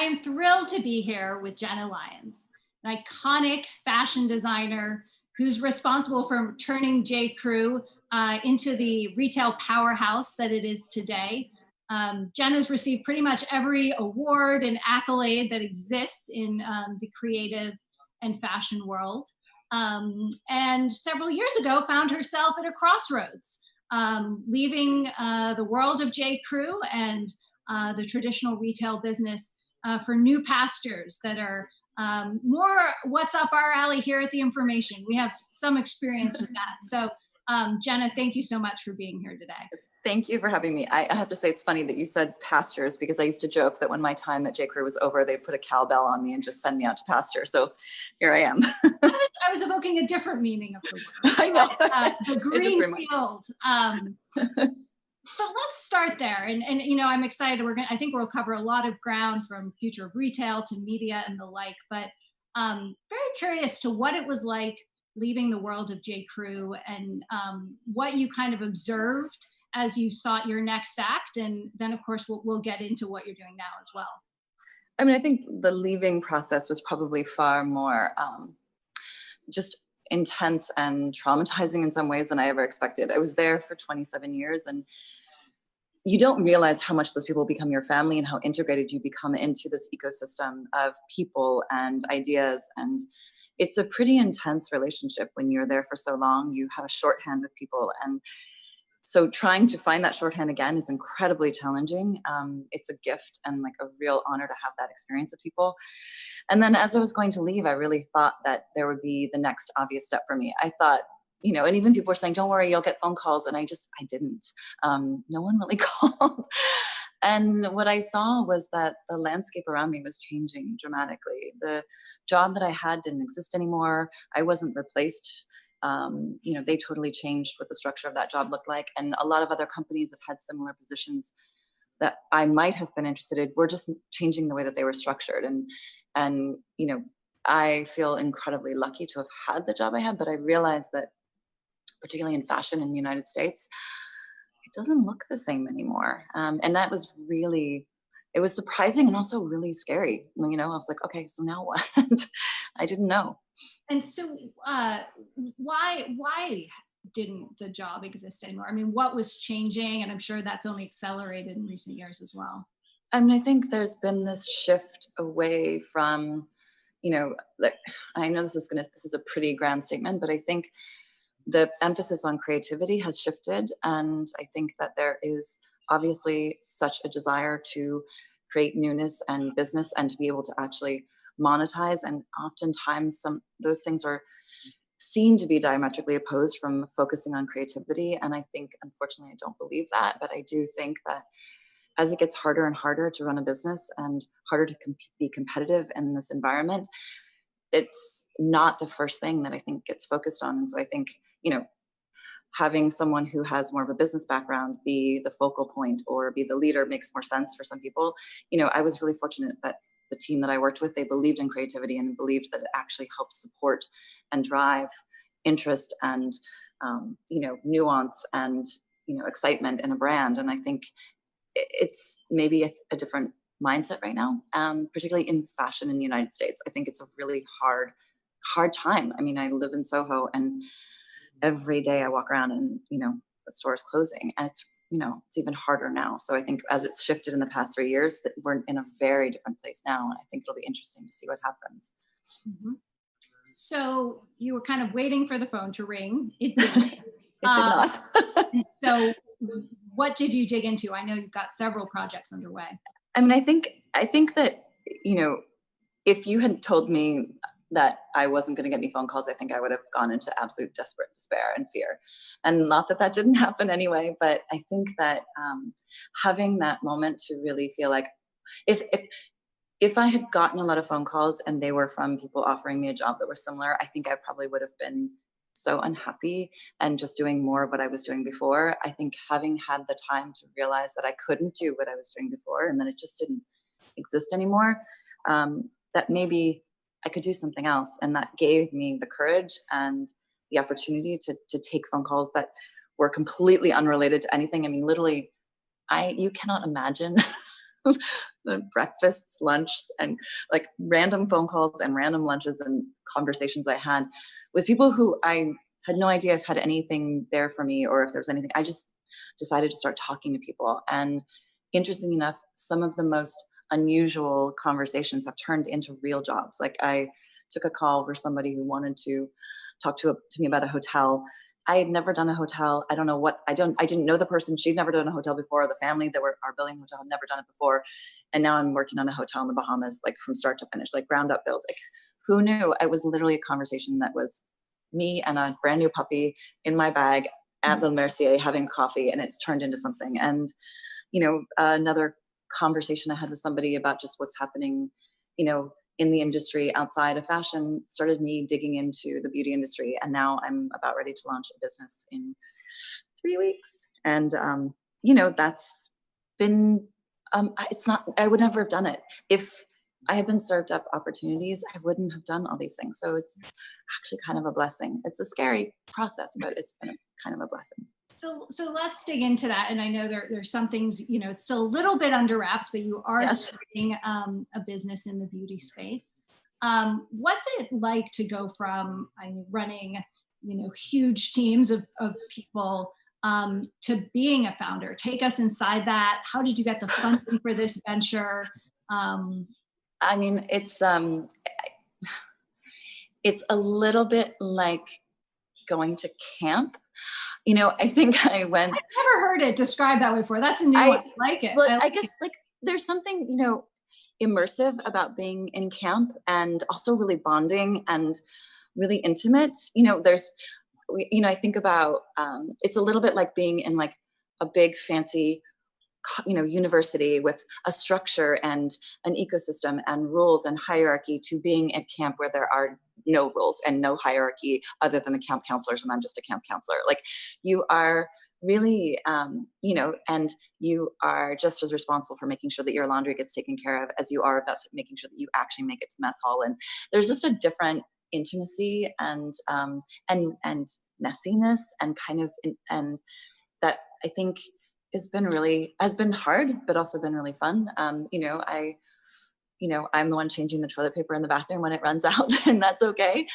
am thrilled to be here with Jenna Lyons, an iconic fashion designer who's responsible for turning JCrew into the retail powerhouse that it is today. Jenna's received pretty much every award and accolade that exists in the creative and fashion world. And several years ago found herself at a crossroads, leaving the world of JCrew and the traditional retail business for new pastures that are more what's up our alley here at The Information. We have some experience with that. So Jenna, thank you so much for being here today. Thank you for having me. I have to say it's funny that you said pastures, because I used to joke that when my time at JCrew was over, they'd put a cowbell on me and just send me out to pasture. So here I am. I was evoking a different meaning of the word. I know. The green field. But let's start there. And you know, I'm excited. I think we'll cover a lot of ground from future of retail to media and the like, but very curious to what it was like leaving the world of JCrew and what you kind of observed as you sought your next act. And then of course, we'll get into what you're doing now as well. I mean, I think the leaving process was probably far more just intense and traumatizing in some ways than I ever expected. I was there for 27 years, and you don't realize how much those people become your family and how integrated you become into this ecosystem of people and ideas. And it's a pretty intense relationship when you're there for so long. You have a shorthand with people, and so trying to find that shorthand again is incredibly challenging. It's a gift and like a real honor to have that experience with people. And then as I was going to leave, I really thought that there would be the next obvious step for me. I thought, you know, and even people were saying, don't worry, you'll get phone calls. And I didn't. No one really called. And what I saw was that the landscape around me was changing dramatically. The job that I had didn't exist anymore. I wasn't replaced. You know, they totally changed what the structure of that job looked like. And a lot of other companies that had similar positions that I might have been interested in were just changing the way that they were structured. And, you know, I feel incredibly lucky to have had the job I had, but I realized that particularly in fashion in the United States, it doesn't look the same anymore. And that was really, it was surprising and also really scary. You know, I was like, okay, so now what? I didn't know. And so why didn't the job exist anymore? I mean, what was changing? And I'm sure that's only accelerated in recent years as well. I mean, I think there's been this shift away from, you know, like, I know this is a pretty grand statement, but I think the emphasis on creativity has shifted. And I think that there is obviously such a desire to create newness and business and to be able to actually monetize. And oftentimes those things seem to be diametrically opposed from focusing on creativity. And I think, unfortunately, I don't believe that, but I do think that as it gets harder and harder to run a business and harder to be competitive in this environment, it's not the first thing that I think gets focused on. And so I think, you know, having someone who has more of a business background be the focal point or be the leader makes more sense for some people. You know, I was really fortunate that the team that I worked with, they believed in creativity and believed that it actually helps support and drive interest and, you know, nuance and, you know, excitement in a brand. And I think it's maybe a different mindset right now, particularly in fashion in the United States. I think it's a really hard time. I mean, I live in Soho, and every day I walk around and, you know, the store is closing, and it's, you know, it's even harder now. So I think as it's shifted in the past 3 years, that we're in a very different place now. And I think it'll be interesting to see what happens. Mm-hmm. So you were kind of waiting for the phone to ring. It didn't. It did not. So what did you dig into? I know you've got several projects underway. I mean, I think that, you know, if you had told me that I wasn't going to get any phone calls, I think I would have gone into absolute desperate despair and fear. And not that didn't happen anyway, but I think that having that moment to really feel like if I had gotten a lot of phone calls and they were from people offering me a job that were similar, I think I probably would have been so unhappy and just doing more of what I was doing before. I think having had the time to realize that I couldn't do what I was doing before and that it just didn't exist anymore, that maybe I could do something else. And that gave me the courage and the opportunity to take phone calls that were completely unrelated to anything. I mean, literally, you cannot imagine the breakfasts, lunch, and like random phone calls and random lunches and conversations I had with people who I had no idea if had anything there for me or if there was anything. I just decided to start talking to people. And interestingly enough, some of the most unusual conversations have turned into real jobs. Like I took a call for somebody who wanted to talk to me about a hotel. I had never done a hotel. I don't know what, I didn't know the person. She'd never done a hotel before. The family that were our building hotel had never done it before. And now I'm working on a hotel in the Bahamas, like from start to finish, like ground up build. Like who knew? It was literally a conversation that was me and a brand new puppy in my bag at the Mercier having coffee, and it's turned into something. And, you know, another conversation I had with somebody about just what's happening, you know, in the industry outside of fashion started me digging into the beauty industry. And now I'm about ready to launch a business in 3 weeks. And, you know, that's been, it's not, I would never have done it. If I had been served up opportunities, I wouldn't have done all these things. So it's actually kind of a blessing. It's a scary process, but it's been kind of a blessing. So let's dig into that. And I know there's some things, you know, it's still a little bit under wraps, but you are starting a business in the beauty space. What's it like to go from running, you know, huge teams of people to being a founder? Take us inside that. How did you get the funding for this venture? I mean, it's a little bit like going to camp. You know, I think I've never heard it described that way before. That's a new one. I like it. Well, I guess like there's something, you know, immersive about being in camp and also really bonding and really intimate. You know, I think about, it's a little bit like being in like a big fancy, you know, university with a structure and an ecosystem and rules and hierarchy to being at camp where there are no rules and no hierarchy other than the camp counselors. And I'm just a camp counselor. Like you are really, you know, and you are just as responsible for making sure that your laundry gets taken care of as you are about making sure that you actually make it to mess hall. And there's just a different intimacy and messiness and kind of, and that I think has been hard, but also been really fun. I'm the one changing the toilet paper in the bathroom when it runs out, and that's okay.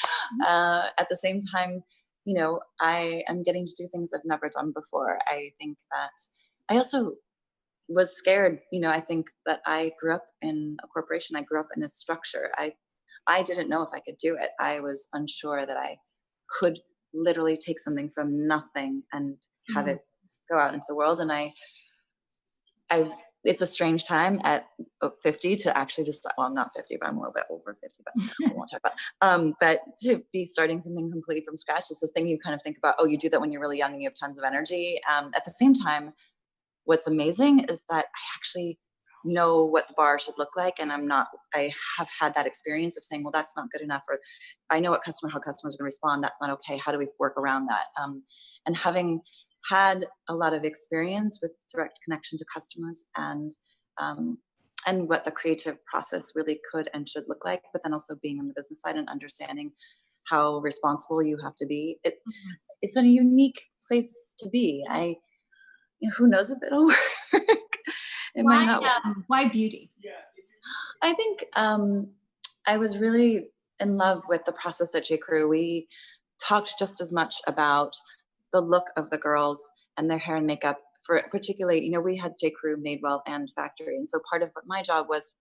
At the same time, you know, I am getting to do things I've never done before. I think that I also was scared. You know, I think that I grew up in a corporation. I grew up in a structure. I didn't know if I could do it. I was unsure that I could literally take something from nothing and have it go out into the world. And it's a strange time at 50 to actually just, well, I'm not 50, but I'm a little bit over 50, but I won't talk about, but to be starting something completely from scratch is the thing you kind of think about, oh, you do that when you're really young and you have tons of energy. At the same time, what's amazing is that I actually know what the bar should look like. And I have had that experience of saying, well, that's not good enough. Or I know how customers are going to respond. That's not okay. How do we work around that? And having had a lot of experience with direct connection to customers and what the creative process really could and should look like, but then also being on the business side and understanding how responsible you have to be. It's a unique place to be. Who knows if it'll work? It might not work. Why beauty? I think I was really in love with the process at JCrew. We talked just as much about the look of the girls and their hair and makeup, for particularly, you know, we had JCrew, Madewell, and Factory. And so part of what my job was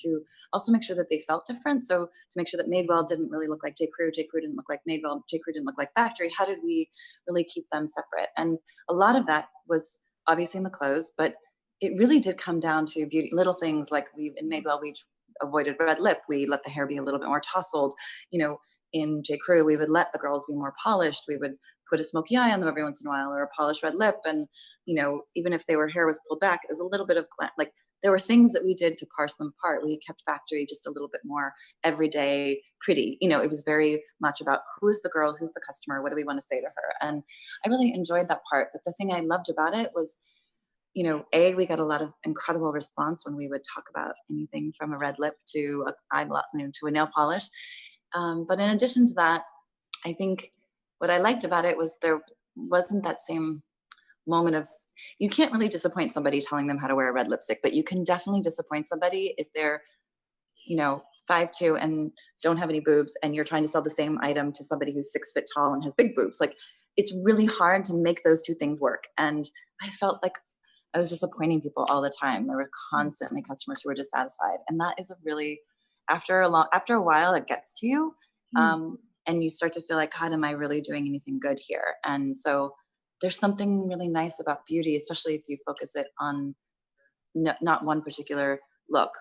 to also make sure that they felt different. So to make sure that Madewell didn't really look like JCrew didn't look like Madewell, JCrew didn't look like Factory. How did we really keep them separate? And a lot of that was obviously in the clothes, but it really did come down to beauty, little things like in Madewell, we avoided red lip. We let the hair be a little bit more tousled. You know, in JCrew, we would let the girls be more polished. We would put a smoky eye on them every once in a while, or a polished red lip. And, you know, even if hair was pulled back, it was a little bit of like, there were things that we did to parse them apart. We kept Factory just a little bit more everyday pretty. You know, it was very much about who's the girl, who's the customer, what do we want to say to her? And I really enjoyed that part. But the thing I loved about it was, you know, we got a lot of incredible response when we would talk about anything from a red lip to an eyeglass, to a nail polish. But in addition to that, I think what I liked about it was there wasn't that same moment of you can't really disappoint somebody telling them how to wear a red lipstick, but you can definitely disappoint somebody if they're, 5'2" and don't have any boobs, and you're trying to sell the same item to somebody who's 6 foot tall and has big boobs. Like, it's really hard to make those two things work. And I felt like I was disappointing people all the time. There were constantly customers who were dissatisfied. And that is after a while, it gets to you. And you start to feel like, God, am I really doing anything good here? And so there's something really nice about beauty, especially if you focus it on not one particular look.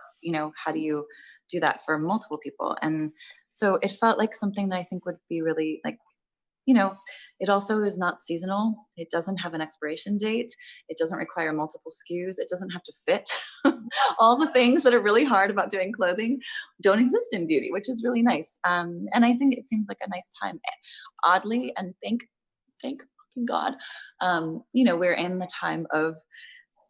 How do you do that for multiple people? And so it felt like something that I think would be really like, it also is not seasonal. It doesn't have an expiration date. It doesn't require multiple SKUs. It doesn't have to fit. All the things that are really hard about doing clothing don't exist in beauty, which is really nice. And I think it seems like a nice time, oddly, and thank fucking God. We're in the time of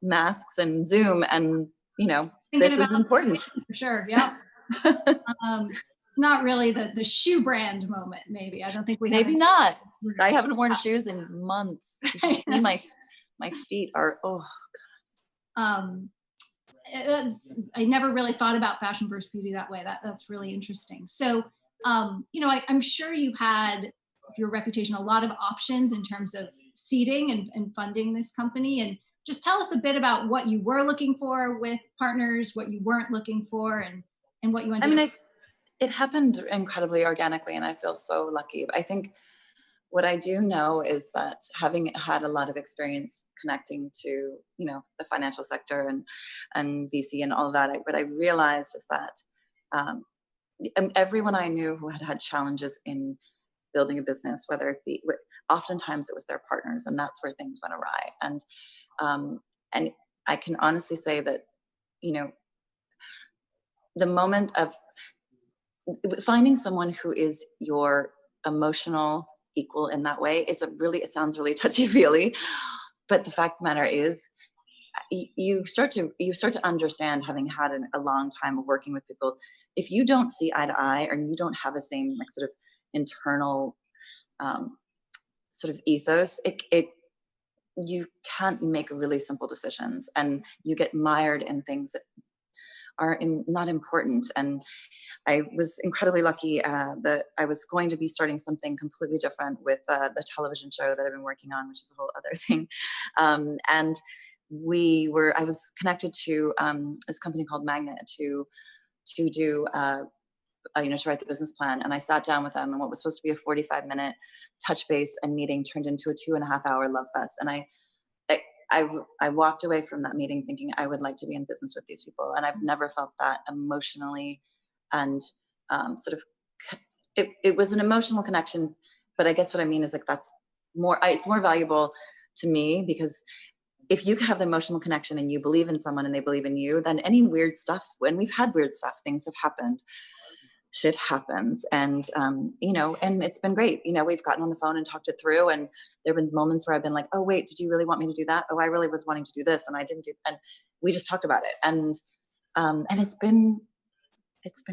masks and Zoom, and this is important. For sure. Yeah. It's not really the shoe brand moment. Maybe I don't think we. Maybe not. I haven't worn shoes in months. You should see my feet are I never really thought about fashion versus beauty that way. That's really interesting. So, I'm sure you had your reputation a lot of options in terms of seeding and funding this company. And just tell us a bit about what you were looking for with partners, what you weren't looking for, and what you ended up. It happened incredibly organically, and I feel so lucky. I think what I do know is that, having had a lot of experience connecting to, the financial sector and VC and all of that, what I realized is that everyone I knew who had challenges in building a business, whether it be, oftentimes it was their partners, and that's where things went awry. And I can honestly say that, the moment of finding someone who is your emotional equal in that way, it sounds really touchy-feely, but the fact of the matter is, you start to understand, having had a long time of working with people, if you don't see eye to eye, or you don't have the same sort of internal sort of ethos, you can't make really simple decisions, and you get mired in things that are not important. And I was incredibly lucky that I was going to be starting something completely different with the television show that I've been working on, which is a whole other thing. And I was connected to this company called Magnet to do, to write the business plan. And I sat down with them, and what was supposed to be a 45-minute touch base and meeting turned into a 2.5-hour love fest. And I walked away from that meeting thinking I would like to be in business with these people. And I've never felt that emotionally, and it was an emotional connection. But I guess what I mean is, that's more, it's more valuable to me, because if you have the emotional connection and you believe in someone and they believe in you, then any weird stuff, when we've had weird stuff, things have happened. Shit happens. And, and it's been great. We've gotten on the phone and talked it through, and there've been moments where I've been like, oh, wait, did you really want me to do that? Oh, I really was wanting to do this, and I didn't do, and we just talked about it. And it's been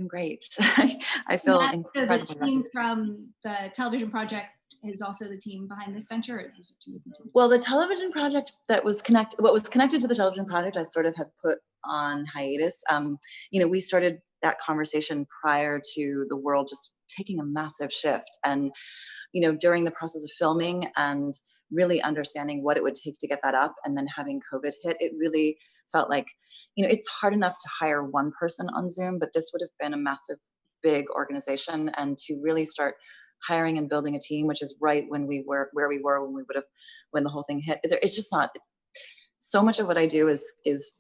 great. I feel incredible. So the team from the television project is also the team behind this venture? Or is it two different teams? Well, the television project what was connected to the television project, I sort of have put on hiatus. We started that conversation prior to the world just taking a massive shift. And, during the process of filming and really understanding what it would take to get that up, and then having COVID hit, it really felt like, it's hard enough to hire one person on Zoom, but this would have been a massive, big organization. And to really start hiring and building a team, which is right when we were where we were when the whole thing hit. It's just not, so much of what I do is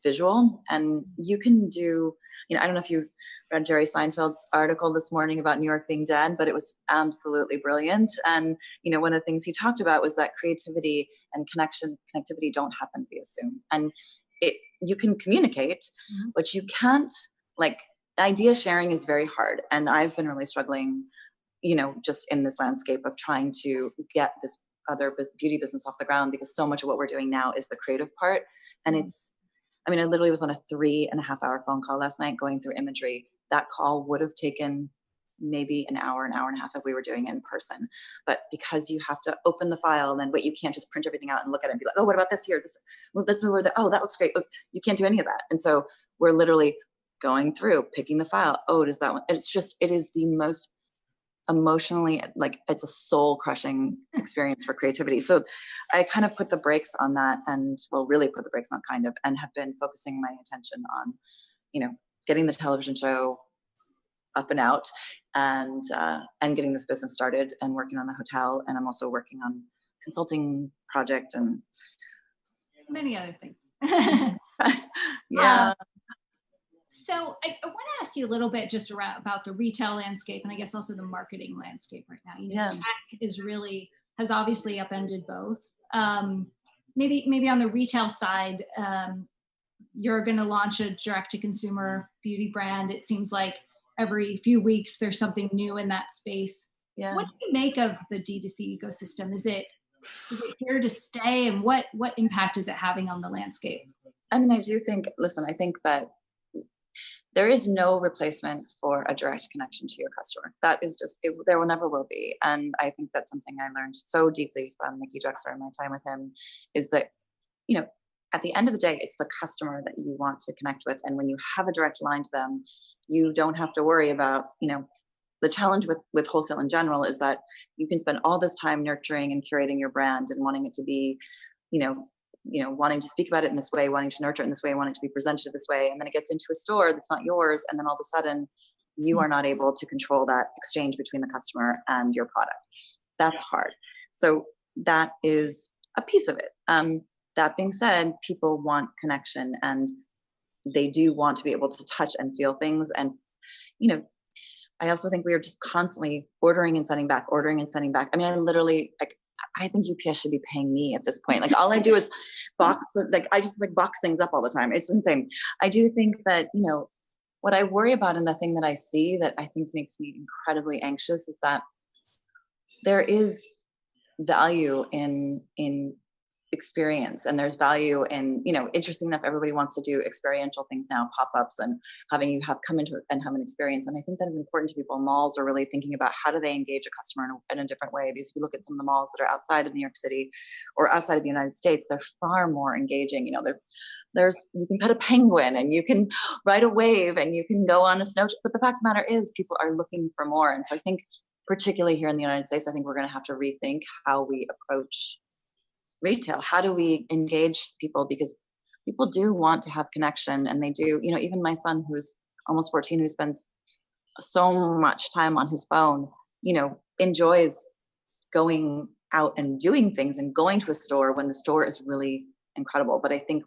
visual, and you can do, I don't know if you read Jerry Seinfeld's article this morning about New York being dead, but it was absolutely brilliant. And, one of the things he talked about was that creativity and connectivity don't happen via Zoom. And you can communicate, but you can't, idea sharing is very hard. And I've been really struggling, just in this landscape of trying to get this other beauty business off the ground, because so much of what we're doing now is the creative part. And I literally was on a 3.5-hour phone call last night going through imagery. That call would have taken maybe an hour and a half if we were doing it in person. But because you have to open the file and then wait, you can't just print everything out and look at it and be like, oh, what about this here? This, well, let's move over there. Oh, that looks great. Oh, you can't do any of that. And so we're literally going through, picking the file. Oh, does that one? It's just, it is the most emotionally, like, it's a soul crushing experience for creativity. So I kind of put the brakes on that, and well, really put the brakes on kind of, and have been focusing my attention on, getting the television show up and out, and getting this business started, and working on the hotel. And I'm also working on consulting project and many other things. Yeah. So I want to ask you a little bit just about the retail landscape, and I guess also the marketing landscape right now. Tech has obviously upended both. Maybe on the retail side, you're going to launch a direct-to-consumer beauty brand. It seems like every few weeks there's something new in that space. Yeah. What do you make of the D2C ecosystem? Is it here to stay, and what impact is it having on the landscape? I mean, I think that there is no replacement for a direct connection to your customer. That is just, there will never will be. And I think that's something I learned so deeply from Mickey Drexler in my time with him, is that, at the end of the day, it's the customer that you want to connect with. And when you have a direct line to them, you don't have to worry about, the challenge with wholesale in general is that you can spend all this time nurturing and curating your brand and wanting it to be, wanting to speak about it in this way, wanting to nurture it in this way, wanting to be presented this way. And then it gets into a store that's not yours. And then all of a sudden you are not able to control that exchange between the customer and your product. That's hard. So that is a piece of it. That being said, people want connection, and they do want to be able to touch and feel things. And, I also think we are just constantly ordering and sending back. I mean, I think UPS should be paying me at this point. Like, all I do is I just box things up all the time. It's insane. I do think that, what I worry about, and the thing that I see that I think makes me incredibly anxious, is that there is value in experience, and there's value in, interesting enough, everybody wants to do experiential things now, pop-ups, and having you come into it and have an experience. And I think that is important to people. Malls are really thinking about how do they engage a customer in a different way, because if you look at some of the malls that are outside of New York City or outside of the United States, they're far more engaging. You can pet a penguin, and you can ride a wave, and you can go on a snow trip. But the fact of the matter is, people are looking for more. And so I think, particularly here in the United States, I think we're going to have to rethink how we approach retail. How do we engage people? Because people do want to have connection, and they do, even my son, who's almost 14, who spends so much time on his phone, enjoys going out and doing things and going to a store when the store is really incredible. But I think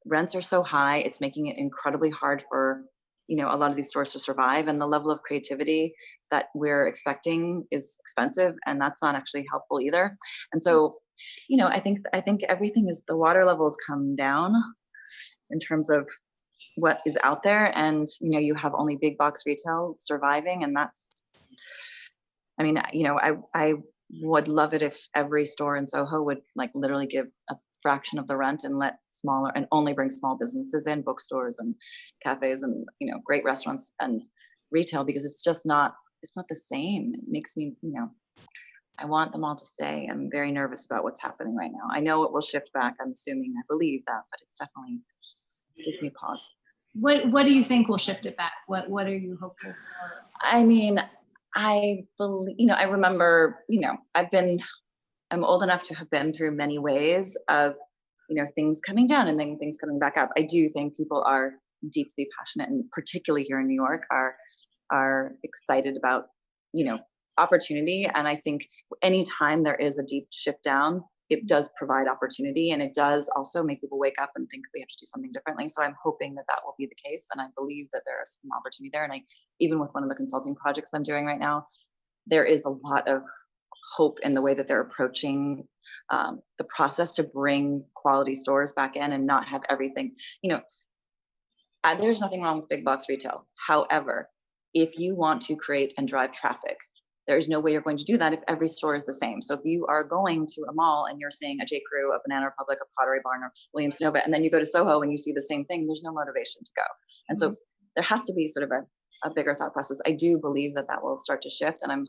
rents are so high, it's making it incredibly hard for, a lot of these stores to survive, and the level of creativity that we're expecting is expensive, and that's not actually helpful either. And so, I think everything is, the water levels come down in terms of what is out there, and you have only big box retail surviving, and that's, I mean, I would love it if every store in Soho would literally give a fraction of the rent and let smaller, and only bring small businesses in, bookstores and cafes and great restaurants and retail, because it's not the same. It makes me, I want them all to stay. I'm very nervous about what's happening right now. I know it will shift back. I'm assuming, I believe that, but it's definitely gives me pause. What do you think will shift it back? What are you hopeful for? I mean, I believe, I remember, I'm old enough to have been through many waves of, things coming down and then things coming back up. I do think people are deeply passionate, and particularly here in New York, are excited about, opportunity. And I think anytime there is a deep shift down, it does provide opportunity, and it does also make people wake up and think we have to do something differently. So I'm hoping that will be the case. And I believe that there is some opportunity there. And even with one of the consulting projects I'm doing right now, there is a lot of hope in the way that they're approaching the process to bring quality stores back in and not have everything, there's nothing wrong with big box retail. However, if you want to create and drive traffic, there's no way you're going to do that if every store is the same. So if you are going to a mall and you're seeing a JCrew, a Banana Republic, a Pottery Barn, or Williams Sonoma, and then you go to Soho and you see the same thing, there's no motivation to go. And so there has to be sort of a bigger thought process. I do believe that will start to shift, and I'm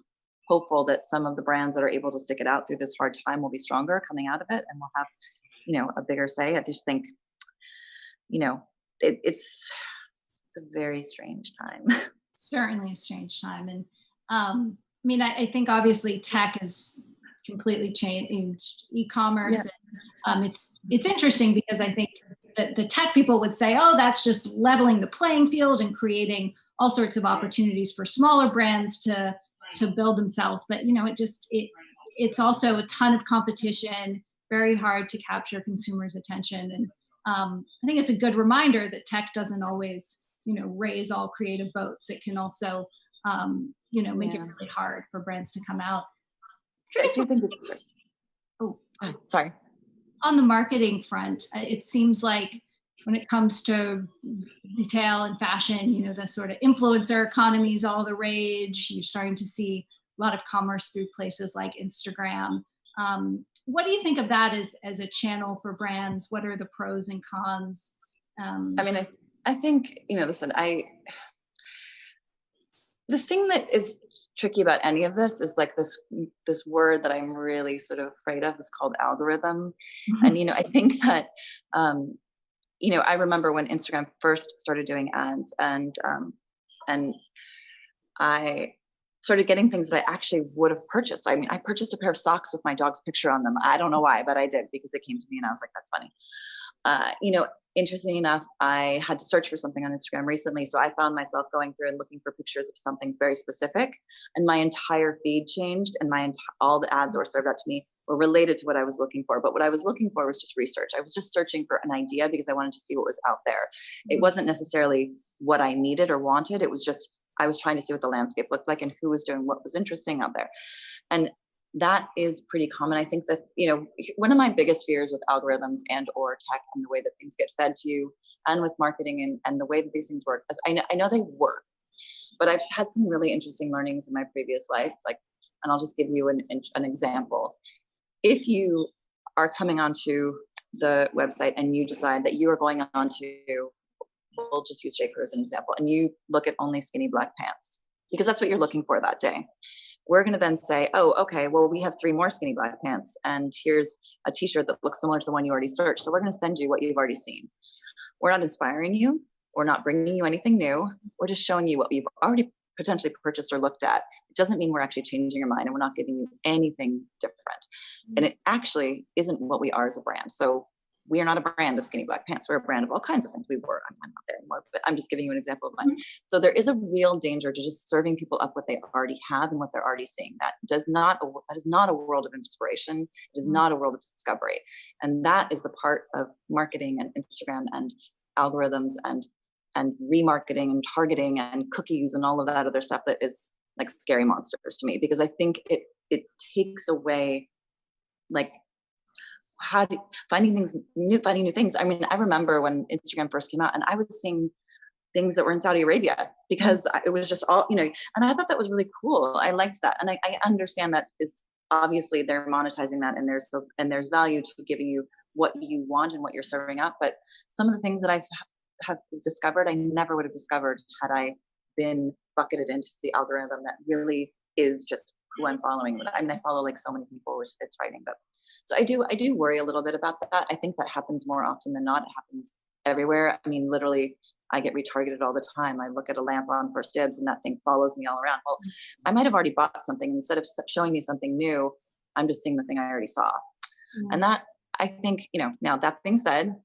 hopeful that some of the brands that are able to stick it out through this hard time will be stronger coming out of it, and will have, a bigger say. I just think, it's a very strange time. Certainly a strange time. And I think obviously tech has completely changed e-commerce. Yeah. And, it's interesting because I think that the tech people would say, oh, that's just leveling the playing field and creating all sorts of opportunities for smaller brands to build themselves. But, it's also a ton of competition, very hard to capture consumers' attention. And I think it's a good reminder that tech doesn't always, raise all creative boats. It can also, make it really hard for brands to come out. I do think it's, sorry. On the marketing front, it seems like when it comes to retail and fashion, the sort of influencer economy is all the rage. You're starting to see a lot of commerce through places like Instagram. What do you think of that as a channel for brands? What are the pros and cons? I think, listen, the thing that is tricky about any of this is like this word that I'm really sort of afraid of is called algorithm. Mm-hmm. And, I think that, I remember when Instagram first started doing ads, and I started getting things that I actually would have purchased. I purchased a pair of socks with my dog's picture on them. I don't know why, but I did, because it came to me and I was like, that's funny. Interesting enough, I had to search for something on Instagram recently. So I found myself going through and looking for pictures of something very specific, and my entire feed changed, and all the ads that were served out to me were related to what I was looking for. But what I was looking for was just research. I was just searching for an idea because I wanted to see what was out there. It wasn't necessarily what I needed or wanted. It was just, I was trying to see what the landscape looked like and who was doing what was interesting out there. And that is pretty common. I think that, one of my biggest fears with algorithms and or tech and the way that things get fed to you, and with marketing and the way that these things work, is I know they work, but I've had some really interesting learnings in my previous life. And I'll just give you an example. If you are coming onto the website and you decide that you are going on to, we'll just use JCrew as an example, and you look at only skinny black pants, because that's what you're looking for that day. We're going to then say, oh, okay, well, we have 3 more skinny black pants, and here's a t-shirt that looks similar to the one you already searched. So we're going to send you what you've already seen. We're not inspiring you. We're not bringing you anything new. We're just showing you what you've already potentially purchased or looked at. It doesn't mean we're actually changing your mind, and we're not giving you anything different. And it actually isn't what we are as a brand. So we are not a brand of skinny black pants. We're a brand of all kinds of things. I'm not there anymore, but I'm just giving you an example of mine. So there is a real danger to just serving people up what they already have and what they're already seeing. That is not a world of inspiration. It is not a world of discovery. And that is the part of marketing and Instagram and algorithms and remarketing and targeting and cookies and all of that other stuff that is like scary monsters to me, because I think it takes away finding new things. I remember when Instagram first came out, and I was seeing things that were in Saudi Arabia because it was just all, and I thought that was really cool. I liked that. And I understand that is obviously they're monetizing that, and there's value to giving you what you want and what you're serving up. But some of the things that I have discovered, I never would have discovered had I been bucketed into the algorithm that really is just who I'm following. I follow so many people, which it's frightening. But so I do worry a little bit about that. I think that happens more often than not. It happens everywhere. Literally, I get retargeted all the time. I look at a lamp on First Dibs and that thing follows me all around. Well, I might have already bought something. Instead of showing me something new, I'm just seeing the thing I already saw. Mm-hmm. And that, I think, now that being said,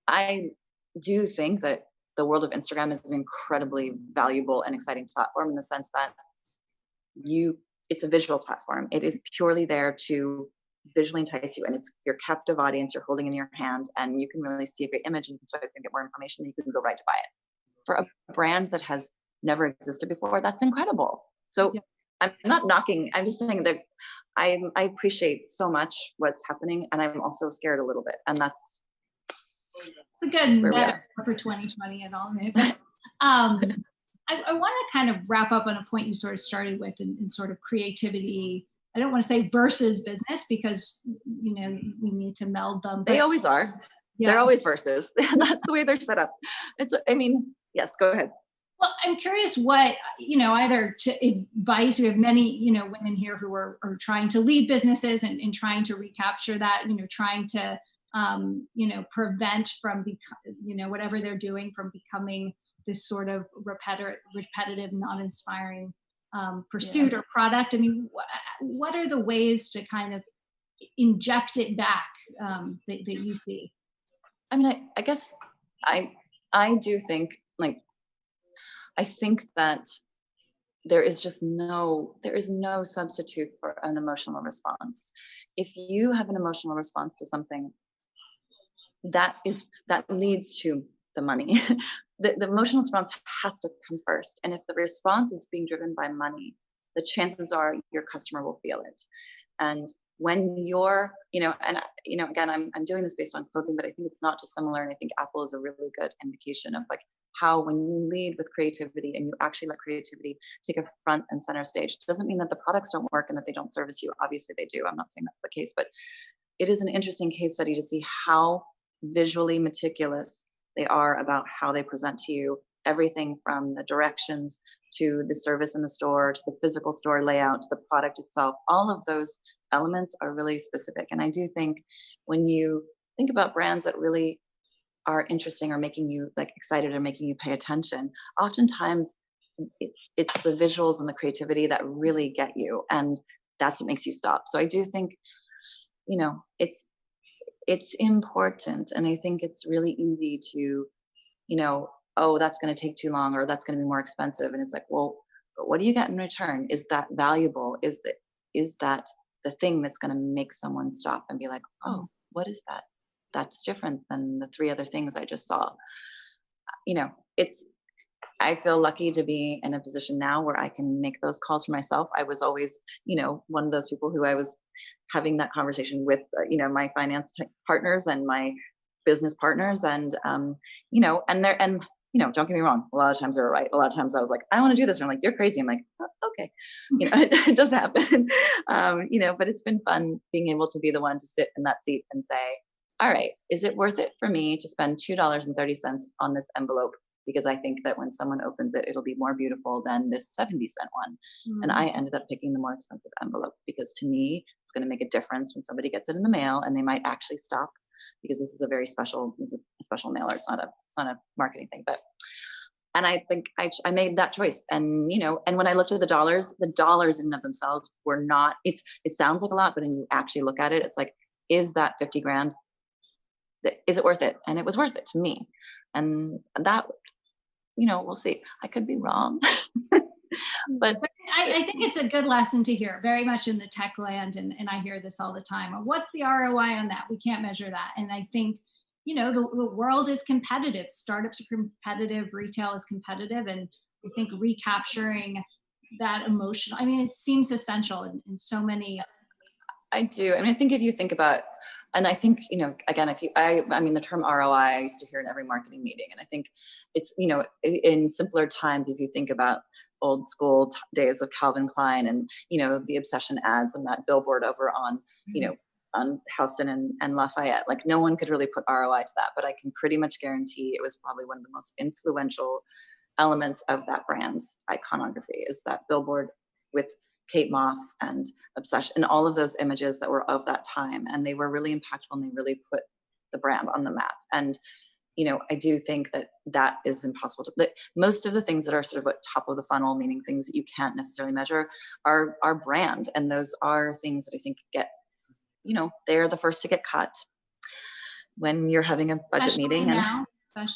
I do think that the world of Instagram is an incredibly valuable and exciting platform in the sense that it's a visual platform. It is purely there to visually entice you, and it's your captive audience you're holding in your hand, and you can really see a great image, and you can swipe and get more information, and you can go right to buy it. For a brand that has never existed before, that's incredible. So yeah. I'm not knocking, I'm just saying that I appreciate so much what's happening, and I'm also scared a little bit, and that's a good metaphor for 2020 and all. But I want to kind of wrap up on a point you sort of started with in sort of creativity. I don't want to say versus business, because, we need to meld them. They always are. Yeah. They're always versus. That's the way they're set up. Yes, go ahead. Well, I'm curious what, either to advice, we have many, women here who are trying to lead businesses and trying to recapture that, trying to, prevent from, whatever they're doing from becoming this sort of repetitive, non-inspiring pursuit or product. I mean, what are the ways to kind of inject it back that you see? I mean, I guess I do think, like, I think that there is no substitute for an emotional response. If you have an emotional response to something, that leads to the money. The emotional response has to come first. And if the response is being driven by money, the chances are your customer will feel it. And when you're, again, I'm doing this based on clothing, but I think it's not dissimilar. And I think Apple is a really good indication of like how when you lead with creativity and you actually let creativity take a front and center stage, it doesn't mean that the products don't work and that they don't service you. Obviously they do. I'm not saying that's the case, but it is an interesting case study to see how visually meticulous they are about how they present to you. Everything from the directions to the service in the store, to the physical store layout, to the product itself, all of those elements are really specific. And I do think when you think about brands that really are interesting or making you like excited or making you pay attention, oftentimes it's the visuals and the creativity that really get you. And that's what makes you stop. So I do think, it's important. And I think it's really easy to, oh, that's going to take too long, or that's going to be more expensive. And it's like, well, but what do you get in return? Is that valuable? Is that the thing that's going to make someone stop and be like, oh, what is that? That's different than the 3 other things I just saw. I feel lucky to be in a position now where I can make those calls for myself. I was always, one of those people who I was having that conversation with, my finance partners and my business partners, and don't get me wrong, a lot of times they were right. A lot of times I was like, I want to do this, and I'm like, you're crazy. I'm like, oh, okay, it does happen, but it's been fun being able to be the one to sit in that seat and say, all right, is it worth it for me to spend $2.30 on this envelope? Because I think that when someone opens it, it'll be more beautiful than this 70-cent one. Mm-hmm. And I ended up picking the more expensive envelope because to me, it's going to make a difference when somebody gets it in the mail and they might actually stop, because this is a special mailer. It's not a marketing thing, and I think I made that choice. And, and when I looked at the dollars in and of themselves were not, it sounds like a lot, but when you actually look at it, it's like, is that 50 grand? Is it worth it? And it was worth it to me. And that, we'll see. I could be wrong, but I think it's a good lesson to hear, very much in the tech land. And I hear this all the time. What's the ROI on that? We can't measure that. And I think, the world is competitive. Startups are competitive. Retail is competitive. And I think recapturing that emotional, it seems essential in so many. I do. I think if you think about, and I think, again, the term ROI, I used to hear in every marketing meeting. And I think it's, in simpler times, if you think about old school days of Calvin Klein and, the obsession ads and that billboard over on, on Houston and Lafayette, like no one could really put ROI to that, but I can pretty much guarantee it was probably one of the most influential elements of that brand's iconography is that billboard with Kate Moss and Obsession and all of those images that were of that time. And they were really impactful and they really put the brand on the map. And, I do think that is impossible that most of the things that are sort of at top of the funnel, meaning things that you can't necessarily measure, are brand. And those are things that I think get, they're the first to get cut when you're having a budget especially meeting. Now,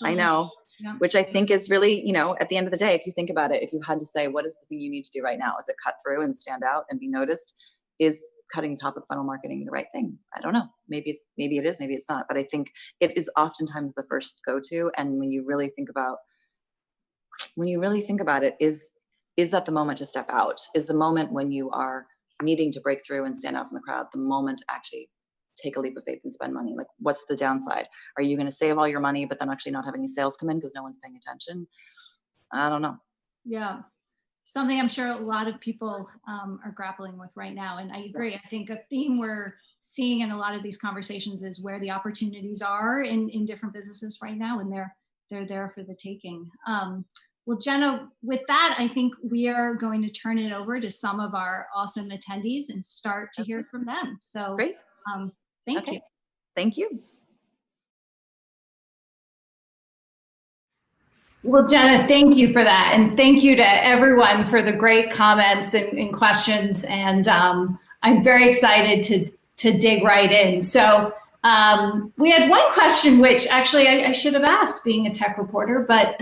I know. Yeah. Which I think is really, at the end of the day, if you think about it, if you had to say, what is the thing you need to do right now? Is it cut through and stand out and be noticed? Is cutting top of funnel marketing the right thing? I don't know. Maybe it is, maybe it's not. But I think it is oftentimes the first go-to. And when you really think about it, is that the moment to step out? Is the moment when you are needing to break through and stand out from the crowd, the moment to actually take a leap of faith and spend money? Like, what's the downside? Are you going to save all your money, but then actually not have any sales come in because no one's paying attention? I don't know. Yeah. Something I'm sure a lot of people are grappling with right now. And I agree. Yes. I think a theme we're seeing in a lot of these conversations is where the opportunities are in different businesses right now. And they're there for the taking. Well, Jenna, with that, I think we are going to turn it over to some of our awesome attendees and start to hear from them. So Great. Thank you. Thank you. Well, Jenna, thank you for that. And thank you to everyone for the great comments and questions. And I'm very excited to dig right in. So we had one question, which actually I should have asked being a tech reporter, but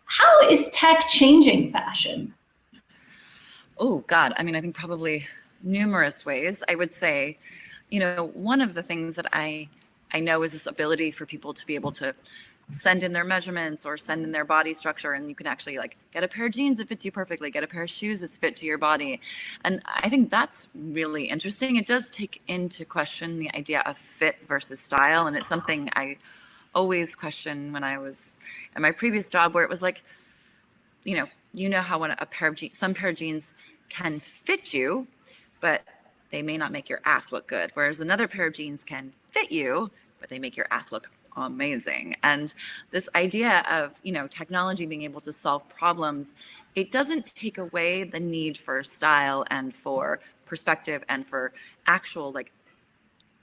how is tech changing fashion? Oh, God. I mean, I think probably numerous ways. I would say, one of the things that I know is this ability for people to be able to send in their measurements or send in their body structure, and you can actually like get a pair of jeans that fits you perfectly, get a pair of shoes that's fit to your body. And I think that's really interesting. It does take into question the idea of fit versus style, and it's something I always question when I was in my previous job, where it was like, how when a pair of jeans, some pair of jeans can fit you, but they may not make your ass look good, whereas another pair of jeans can fit you, but they make your ass look amazing. And this idea of, technology being able to solve problems, it doesn't take away the need for style and for perspective and for actual like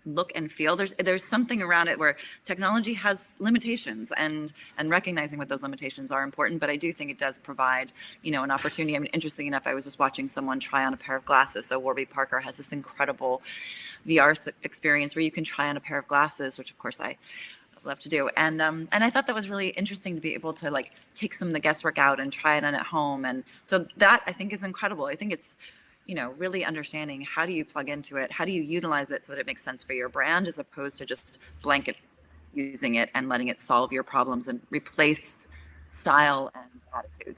look and feel. There's something around it where technology has limitations, and recognizing what those limitations are important. But I do think it does provide, an opportunity. I mean, interesting enough, I was just watching someone try on a pair of glasses. So Warby Parker has this incredible VR experience where you can try on a pair of glasses, which of course I love to do. And I thought that was really interesting to be able to like take some of the guesswork out and try it on at home. And so that I think is incredible. I think it's, really understanding how do you plug into it? How do you utilize it so that it makes sense for your brand, as opposed to just blanket using it and letting it solve your problems and replace style and attitude.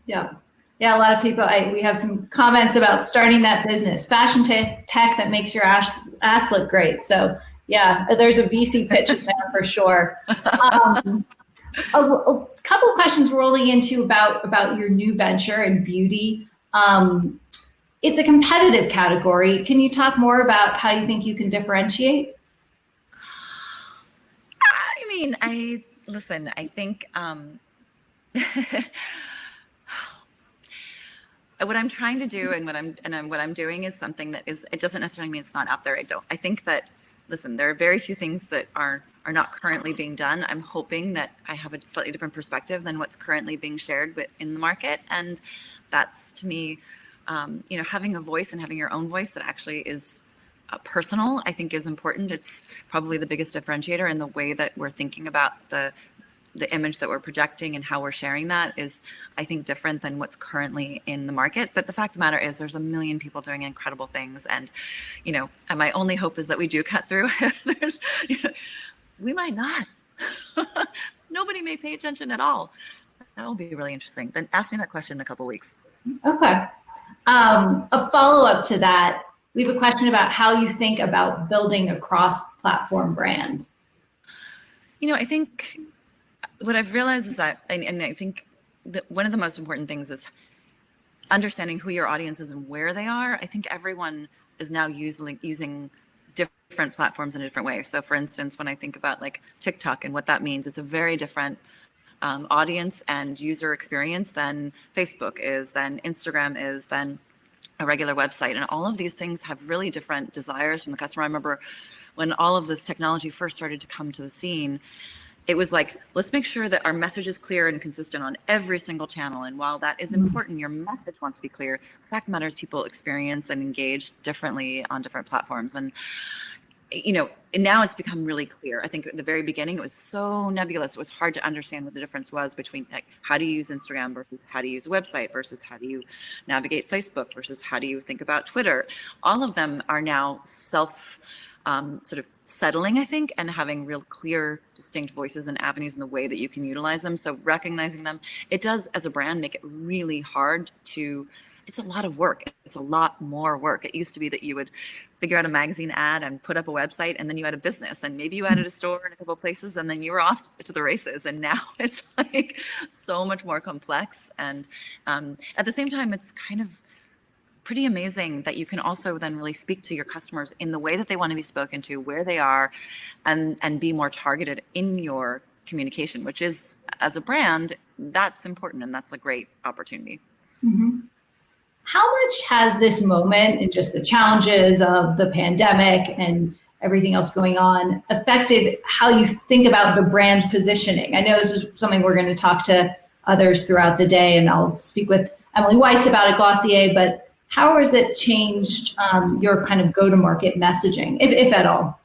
Yeah. Yeah, a lot of people, we have some comments about starting that business, fashion tech that makes your ass look great. So yeah, there's a VC pitch in there for sure. A couple of questions rolling into about your new venture in beauty. It's a competitive category. Can you talk more about how you think you can differentiate? I mean, I think what I'm trying to do and what I'm doing is something that is, it doesn't necessarily mean it's not out there. I think that, there are very few things that are not currently being done. I'm hoping that I have a slightly different perspective than what's currently being shared in the market. And that's, to me, having a voice and having your own voice that actually is personal, I think is important. It's probably the biggest differentiator in the way that we're thinking about the image that we're projecting, and how we're sharing that is, I think, different than what's currently in the market. But the fact of the matter is there's a million people doing incredible things. And, and my only hope is that we do cut through. We might not. Nobody may pay attention at all. That will be really interesting. Then ask me that question in a couple of weeks. Okay. A follow-up to that, we have a question about how you think about building a cross-platform brand. I think what I've realized is that, and I think that one of the most important things is understanding who your audience is and where they are. I think everyone is now using different platforms in a different way. So for instance, when I think about like TikTok and what that means, it's a very different audience and user experience than Facebook is, than Instagram is, than a regular website. And all of these things have really different desires from the customer. I remember when all of this technology first started to come to the scene, it was like, let's make sure that our message is clear and consistent on every single channel. And while that is important, your message wants to be clear. The fact matters, people experience and engage differently on different platforms. And and now it's become really clear. I think at the very beginning, it was so nebulous. It was hard to understand what the difference was between like how do you use Instagram versus how to use a website versus how do you navigate Facebook versus how do you think about Twitter. All of them are now sort of settling, I think, and having real clear, distinct voices and avenues in the way that you can utilize them. So recognizing them, it does, as a brand, make it really hard to, it's a lot of work. It's a lot more work. It used to be that you would figure out a magazine ad and put up a website, and then you had a business, and maybe you added a store in a couple of places, and then you were off to the races. And now it's like so much more complex. And at the same time, it's kind of pretty amazing that you can also then really speak to your customers in the way that they want to be spoken to, where they are, and be more targeted in your communication, which is, as a brand, that's important, and that's a great opportunity. Mm-hmm. How much has this moment and just the challenges of the pandemic and everything else going on affected how you think about the brand positioning? I know this is something we're going to talk to others throughout the day, and I'll speak with Emily Weiss about it, Glossier, but how has it changed your kind of go-to-market messaging, if at all?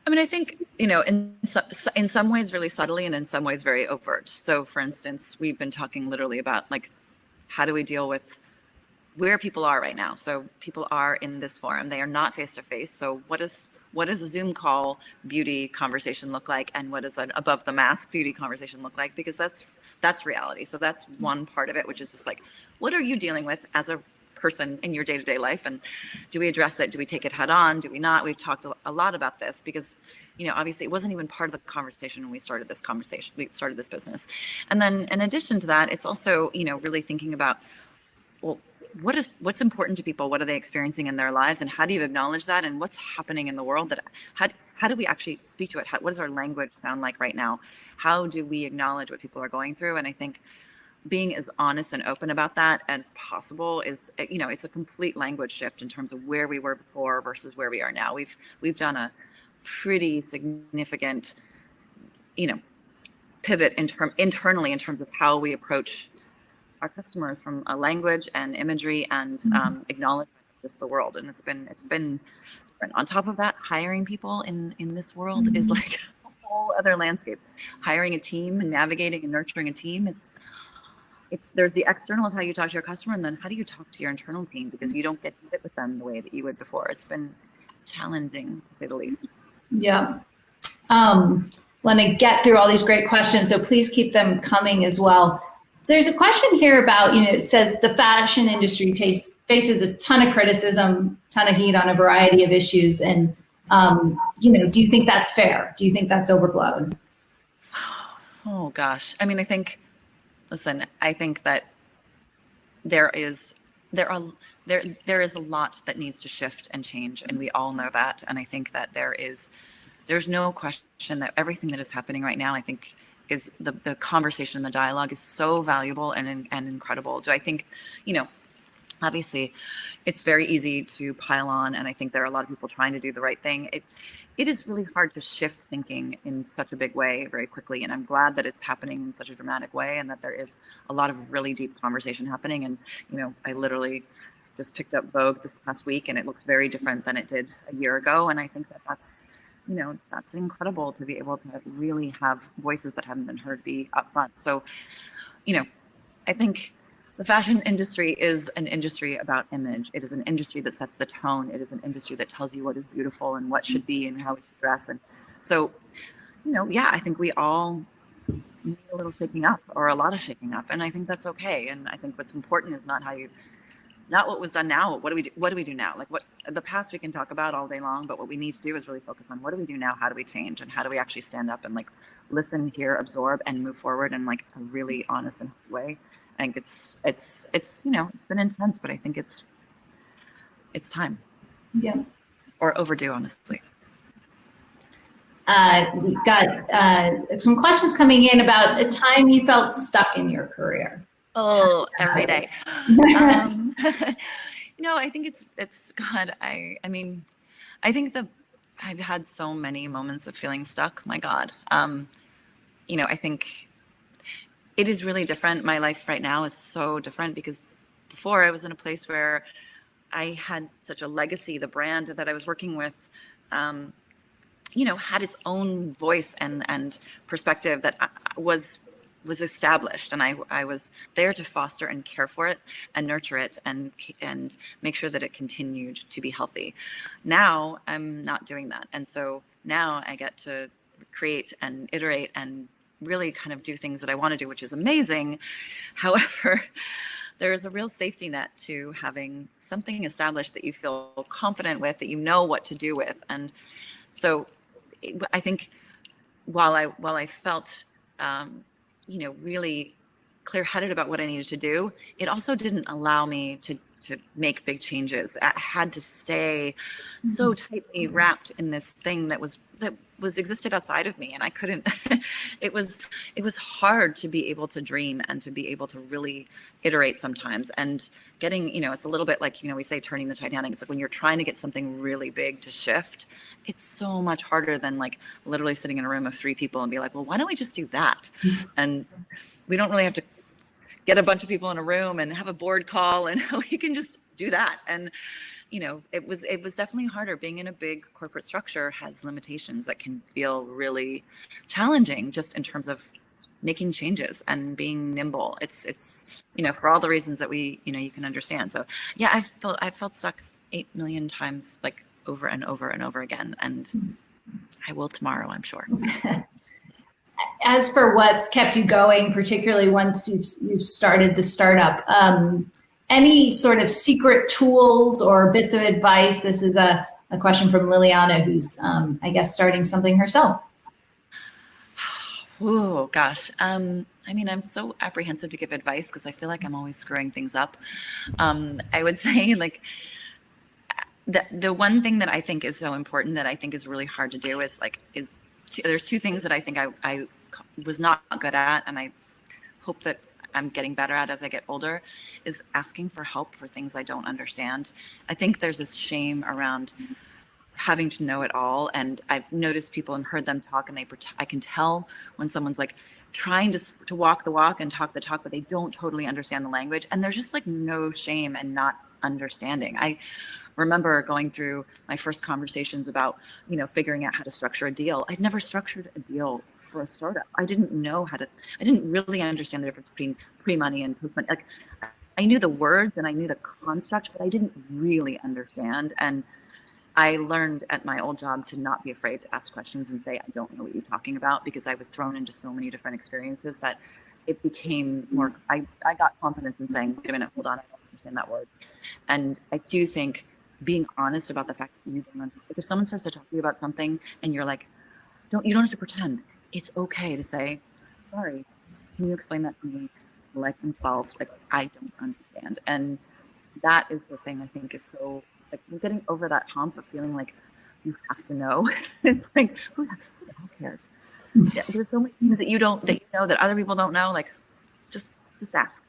I mean, I think, in some ways really subtly, and in some ways very overt. So for instance, we've been talking literally about like, how do we deal with where people are right now? So people are in this forum, they are not face to face. So what does a Zoom call beauty conversation look like? And what does an above the mask beauty conversation look like? Because that's reality. So that's one part of it, which is just like, what are you dealing with as a person in your day-to-day life, and do we address it? Do we take it head on? Do we not? We've talked a lot about this because obviously it wasn't even part of the conversation when we started this business. And then in addition to that, it's also really thinking about, well, what's important to people, what are they experiencing in their lives, and how do you acknowledge that, and what's happening in the world, that how do we actually speak to it? What does our language sound like right now? How do we acknowledge what people are going through? And I think being as honest and open about that as possible is, it's a complete language shift in terms of where we were before versus where we are now. We've done a pretty significant, pivot internally in terms of how we approach our customers from a language and imagery and acknowledgement of just the world. And it's been different. On top of that, hiring people in this world is like a whole other landscape. Hiring a team and navigating and nurturing a team, there's the external of how you talk to your customer, and then how do you talk to your internal team, because you don't get to fit with them the way that you would before. It's been challenging, to say the least. Yeah. Want to get through all these great questions, so please keep them coming as well. There's a question here about, it says the fashion industry faces a ton of criticism, ton of heat on a variety of issues. And, do you think that's fair? Do you think that's overblown? Oh gosh. I mean, I think that there is a lot that needs to shift and change, and we all know that. And I think that there's no question that everything that is happening right now, I think, is the conversation, the dialogue is so valuable and incredible. Do I think, obviously it's very easy to pile on, and I think there are a lot of people trying to do the right thing. It is really hard to shift thinking in such a big way very quickly, and I'm glad that it's happening in such a dramatic way, and that there is a lot of really deep conversation happening. And I literally just picked up Vogue this past week, and it looks very different than it did a year ago, and I think that that's incredible to be able to really have voices that haven't been heard be up front. So, I think the fashion industry is an industry about image. It is an industry that sets the tone. It is an industry that tells you what is beautiful and what should be and how we should dress. And so, I think we all need a little shaking up, or a lot of shaking up. And I think that's okay. And I think what's important is not what was done now. What do we do now? Like, what the past we can talk about all day long, but what we need to do is really focus on what do we do now? How do we change? And how do we actually stand up and listen, hear, absorb, and move forward in a really honest and way. I think it's been intense, but I think it's time. Yeah. Or overdue, honestly. We've got some questions coming in about a time you felt stuck in your career. Oh, every day. I think it's God. I mean, I think I've had so many moments of feeling stuck. My God. I think it is really different. My life right now is so different, because before I was in a place where I had such a legacy. The brand that I was working with, had its own voice and perspective that was established, and I was there to foster and care for it and nurture it and make sure that it continued to be healthy. Now I'm not doing that, and so now I get to create and iterate and really kind of do things that I want to do, which is amazing. However, there is a real safety net to having something established that you feel confident with, that you know what to do with. And so I think while I felt really clear-headed about what I needed to do, it also didn't allow me to make big changes. I had to stay so tightly wrapped in this thing that was existed outside of me, and I couldn't. it was hard to be able to dream and to be able to really iterate sometimes. And getting, it's a little bit like, we say turning the Titanic. It's like when you're trying to get something really big to shift, it's so much harder than like literally sitting in a room of 3 people and be like, well, why don't we just do that? And we don't really have to get a bunch of people in a room and have a board call, and we can just do that. And it was definitely harder. Being in a big corporate structure has limitations that can feel really challenging, just in terms of making changes and being nimble. It's for all the reasons that we you can understand. So yeah, I felt stuck 8 million times, like over and over and over again, and I will tomorrow, I'm sure. As for what's kept you going, particularly once you've started the startup, any sort of secret tools or bits of advice? This is a question from Liliana, who's, I guess, starting something herself. Oh, gosh. I'm so apprehensive to give advice because I feel like I'm always screwing things up. I would say, like, the one thing that I think is so important that I think is really hard to do is there's 2 things that I think I was not good at, and I hope that I'm getting better at as I get older, is asking for help for things I don't understand. I think there's this shame around having to know it all, and I've noticed people and heard them talk, and I can tell when someone's like trying to walk the walk and talk the talk, but they don't totally understand the language, and there's just like no shame in not understanding. I remember going through my first conversations about, figuring out how to structure a deal. I'd never structured a deal for a startup. I didn't really understand the difference between pre-money and post-money. Like, I knew the words and I knew the construct, but I didn't really understand. And I learned at my old job to not be afraid to ask questions and say, I don't know what you're talking about, because I was thrown into so many different experiences that it became more, I got confidence in saying, wait a minute, hold on, I don't understand that word. And I do think being honest about the fact that you don't understand. If someone starts to talk to you about something and you're like, you don't have to pretend. It's okay to say, sorry, can you explain that to me? Like, I'm 12, like, I don't understand. And that is the thing I think is so, like, you're getting over that hump of feeling like you have to know. It's like, who the hell cares? Yeah, there's so many things that you know that other people don't know. Like, just ask.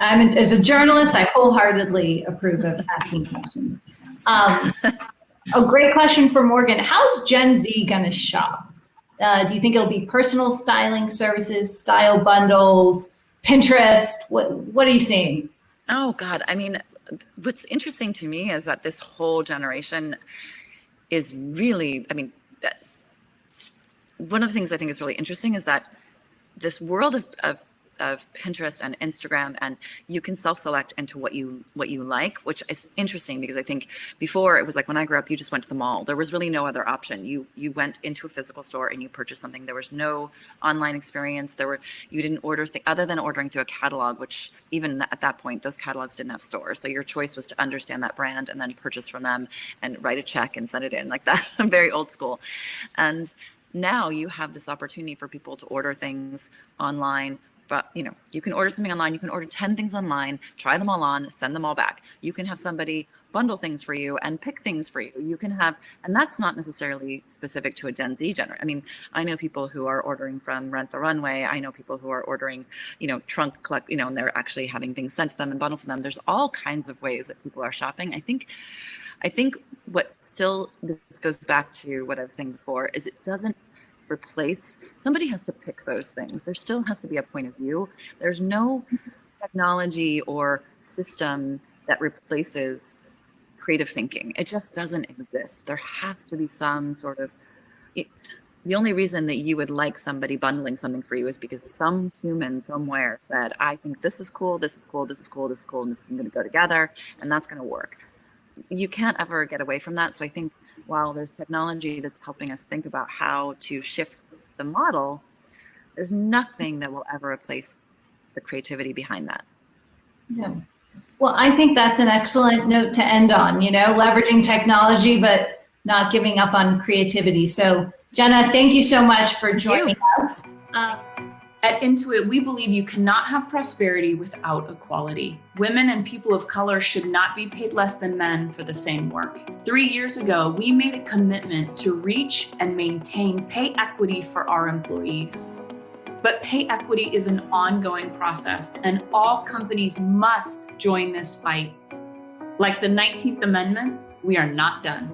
As a journalist, I wholeheartedly approve of asking questions. A great question for Morgan. How's Gen Z going to shop? Do you think it'll be personal styling services, style bundles, Pinterest? What are you seeing? Oh, God. What's interesting to me is that this whole generation is really, one of the things I think is really interesting is that this world of Pinterest and Instagram, and you can self-select into what you like, which is interesting, because I think before it was like, when I grew up, you just went to the mall. There was really no other option. You went into a physical store and you purchased something. There was no online experience. You didn't order other than ordering through a catalog, which even at that point, those catalogs didn't have stores. So your choice was to understand that brand and then purchase from them and write a check and send it in like that. Very old school. And now you have this opportunity for people to order things online. But, you can order something online, you can order 10 things online, try them all on, send them all back. You can have somebody bundle things for you and pick things for you. You can have, and that's not necessarily specific to a Gen Z generation. I know people who are ordering from Rent the Runway. I know people who are ordering, trunk collect, and they're actually having things sent to them and bundled for them. There's all kinds of ways that people are shopping. I think what still, this goes back to what I was saying before, is it doesn't replace, somebody has to pick those things. There still has to be a point of view. There's no technology or system that replaces creative thinking. It just doesn't exist. There has to be some sort of, the only reason that you would like somebody bundling something for you is because some human somewhere said, I think this is cool, this is cool, this is cool, this is cool, and this is going to go together, and that's going to work. You can't ever get away from that. So I think while there's technology that's helping us think about how to shift the model, there's nothing that will ever replace the creativity behind that. Yeah. Well, I think that's an excellent note to end on, leveraging technology, but not giving up on creativity. So Jenna, thank you so much for joining us. At Intuit, we believe you cannot have prosperity without equality. Women and people of color should not be paid less than men for the same work. 3 years ago, we made a commitment to reach and maintain pay equity for our employees. But pay equity is an ongoing process, and all companies must join this fight. Like the 19th Amendment, we are not done.